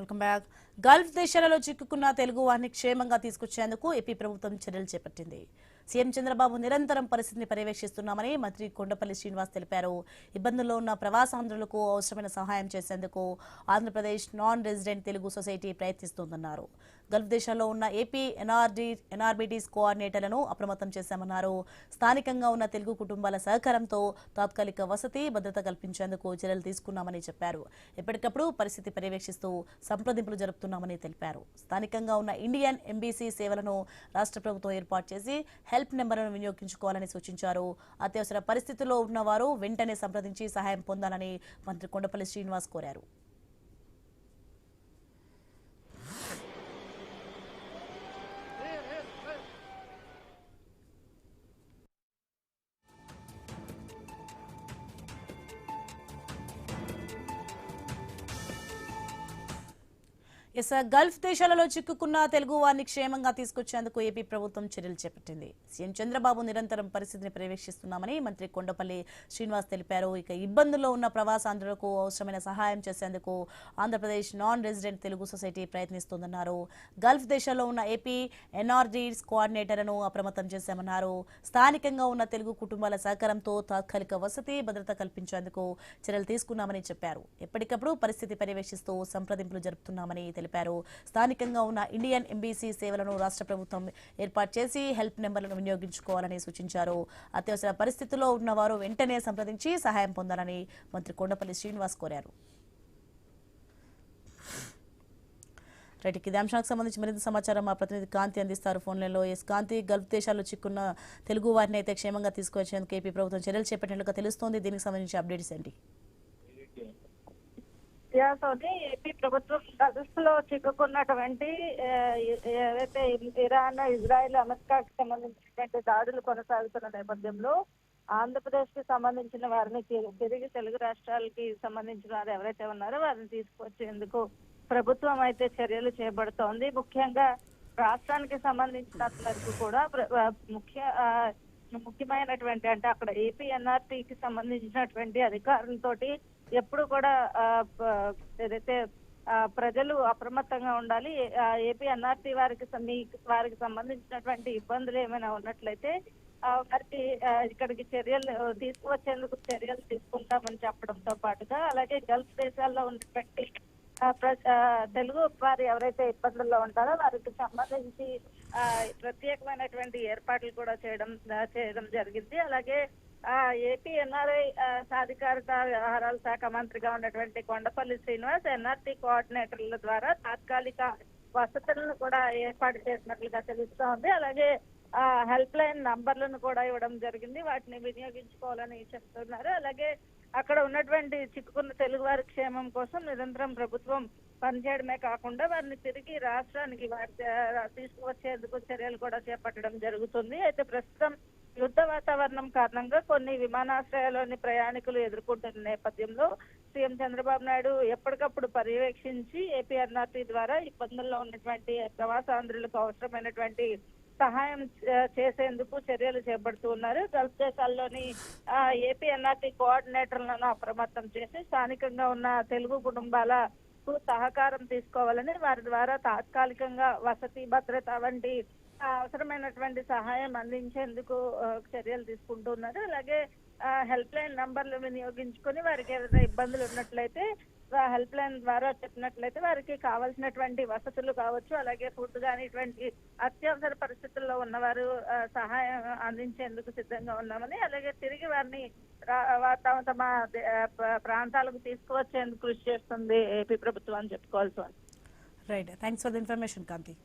Welcome back. Gulf దేశాలలో చిక్కుకున్న తెలుగు వారిని క్షేమంగా తీసుకొచ్చేందుకు ఏపీ ప్రభుత్వం చర్యలు చేపట్టింది. సీఎం చంద్రబాబు నిరంతరం పరిస్థితిని పర్యవేక్షిస్తున్నామని మంత్రి కొండపల్లి శ్రీనివాస్ తెలిపారు. ఇబ్బందుల్లో ఉన్న ప్రవాసాంధ్రులకు అవసరమైన సహాయం చేసేందుకు Andhra Pradesh non resident Telugu society ప్రయత్నిస్తోందన్నారు. గల్ఫ్ దేశాల్లో ఉన్న ఏపీ ఎన్ఆర్బిటీస్ కోఆర్డినేటర్లను అప్రమత్తం చేశామన్నారు. స్థానికంగా ఉన్న తెలుగు కుటుంబాల సహకారంతో తాత్కాలిక వసతి భద్రత కల్పించేందుకు చర్యలు తీసుకున్నామని చెప్పారు. ఎప్పటికప్పుడు పరిస్థితి పర్యవేక్షిస్తూ సంప్రదింపులు జరుపుతున్నామని తెలిపారు. స్థానికంగా ఉన్న ఇండియన్ ఎంబీసీ సేవలను రాష్ట్ర ప్రభుత్వం ఏర్పాటు చేసి హెల్ప్ నెంబర్లను వినియోగించుకోవాలని సూచించారు. అత్యవసర పరిస్థితుల్లో ఉన్నవారు వెంటనే సంప్రదించి సహాయం పొందాలని మంత్రి కొండపల్లి శ్రీనివాస్ కోరారు. గల్ఫ్ దేశాలలో చిక్కుకున్న తెలుగు వారిని క్షేమంగా తీసుకొచ్చేందుకు ఏపీ ప్రభుత్వం చర్యలు చేపట్టింది. సీఎం చంద్రబాబు నిరంతరం పరిస్థితిని పర్యవేక్షిస్తున్నామని మంత్రి కొండపల్లి శ్రీనివాస్ తెలిపారు. ఇక ఇబ్బందుల్లో ఉన్న ప్రవాసాంధ్రులకు అవసరమైన సహాయం చేసేందుకు Andhra Pradesh non resident Telugu society ప్రయత్నిస్తోందన్నారు. గల్ఫ్ దేశాల్లో ఉన్న ఏపీ ఎన్ఆర్బిటీస్ కోఆర్డినేటర్లను అప్రమత్తం చేశామన్నారు. స్థానికంగా ఉన్న తెలుగు కుటుంబాల సహకారంతో తాత్కాలిక వసతి భద్రత కల్పించేందుకు చర్యలు తీసుకున్నామని చెప్పారు. ఎప్పటికప్పుడు పరిస్థితి పర్యవేక్షిస్తూ సంప్రదింపులు జరుపుతున్నామని తెలిపారు. స్థానికంగా ఉన్న ఇండియన్ ఎంబీసీ సేవలను రాష్ట్ర ప్రభుత్వం ఏర్పాటు చేసి హెల్ప్ నెంబర్లను వినియోగించుకోవాలని సూచించారు. అత్యవసర పరిస్థితుల్లో ఉన్నవారు వెంటనే సంప్రదించి సహాయం పొందాలని మంత్రి కొండపల్లి శ్రీనివాస్ కోరారు. ఇదే అంశానికి సంబంధించి మరింత సమాచారం మా ప్రతినిధి కాంతి అందిస్తారు ఫోన్లలో. కాంతి, గల్ఫ్ దేశాల్లో చిక్కున్న తెలుగు వారిని అయితే క్షేమంగా తీసుకొచ్చేందుకు ఏపీ ప్రభుత్వం చర్యలు చేపట్టినట్లుగా తెలుస్తోంది. దీనికి సంబంధించి అప్డేట్స్ ఏంటి? ఏపీ ప్రభుత్వం గల్ఫ్లో చిక్కుకున్నటువంటి ఏదైతే ఇరాన్, ఇజ్రాయెల్, అమెరికాకి సంబంధించినటువంటి దాడులు కొనసాగుతున్న నేపథ్యంలో ఆంధ్రప్రదేశ్ కి సంబంధించిన వారిని తిరిగి తెలుగు రాష్ట్రాలకి సంబంధించిన వారు ఎవరైతే ఉన్నారో వారిని తీసుకొచ్చేందుకు ప్రభుత్వం అయితే చర్యలు చేపడుతోంది. ముఖ్యంగా రాష్ట్రానికి సంబంధించినంత వరకు కూడా ముఖ్యమైనటువంటి అంటే అక్కడ ఏపీ ఎన్ఆర్టీకి సంబంధించినటువంటి అధికారులతోటి ఎప్పుడు కూడా ఏదైతే ప్రజలు అప్రమత్తంగా ఉండాలి. ఏపీ ఎన్ఆర్టీ వారికి సంబంధించినటువంటి ఇబ్బందులు ఏమైనా ఉన్నట్లయితే వారికి ఇక్కడికి చర్యలు తీసుకువచ్చేందుకు చర్యలు తీసుకుంటామని చెప్పడంతో పాటుగా అలాగే గల్ఫ్ దేశాల్లో ఉన్నటువంటి తెలుగు వారు ఎవరైతే ఇబ్బందుల్లో ఉంటారో వారికి సంబంధించి ప్రత్యేకమైనటువంటి ఏర్పాట్లు కూడా చేయడం జరిగింది. అలాగే ఏపీ ఎన్ఆర్ఐ సాధికారత వ్యవహారాల శాఖ మంత్రిగా ఉన్నటువంటి కొండపల్లి శ్రీనివాస్ ఎన్ఆర్టీ కోఆర్డినేటర్ల ద్వారా తాత్కాలిక వసతులను కూడా ఏర్పాటు చేసినట్లుగా తెలుస్తోంది. అలాగే హెల్ప్ లైన్ నంబర్లను కూడా ఇవ్వడం జరిగింది. వాటిని వినియోగించుకోవాలని చెప్తున్నారు. అలాగే అక్కడ ఉన్నటువంటి చిక్కుకున్న తెలుగు వారి క్షేమం కోసం నిరంతరం ప్రభుత్వం పనిచేయడమే కాకుండా వారిని తిరిగి రాష్ట్రానికి తీసుకువచ్చేందుకు చర్యలు కూడా చేపట్టడం జరుగుతుంది. అయితే ప్రస్తుతం యుద్ధ వాతావరణం కారణంగా కొన్ని విమానాశ్రయాల్లోని ప్రయాణికులు ఎదుర్కొంటున్న నేపథ్యంలో సీఎం చంద్రబాబు నాయుడు ఎప్పటికప్పుడు పర్యవేక్షించి ఏపీ ఎన్ఆర్టీ ద్వారా ఇబ్బందుల్లో ఉన్నటువంటి ప్రవాసాంధ్రులకు అవసరమైనటువంటి సహాయం చేసేందుకు చర్యలు చేపడుతూ ఉన్నారు. గల్ఫ్ దేశాల్లోని ఏపీ ఎన్ఆర్టీ కోఆర్డినేటర్లను అప్రమత్తం చేసి స్థానికంగా ఉన్న తెలుగు కుటుంబాలకు సహకారం తీసుకోవాలని వారి ద్వారా తాత్కాలికంగా వసతి భద్రత వంటి అవసరమైనటువంటి సహాయం అందించేందుకు చర్యలు తీసుకుంటున్నారు. అలాగే హెల్ప్ లైన్ నంబర్లు వినియోగించుకొని వారికి ఏదైనా ఇబ్బందులు ఉన్నట్లయితే హెల్ప్ లైన్ ద్వారా చెప్పినట్లయితే వారికి కావాల్సినటువంటి వసతులు కావచ్చు, అలాగే ఫుడ్ కానీ ఇటువంటి అత్యవసర పరిస్థితుల్లో ఉన్నవారు సహాయం అందించేందుకు సిద్ధంగా ఉన్నామని, అలాగే తిరిగి వారిని తమ ప్రాంతాలకు తీసుకువచ్చేందుకు కృషి చేస్తుంది ఏపీ ప్రభుత్వం అని చెప్పుకోవాల్సి ఉంది. Right, thanks for the information Kanthi.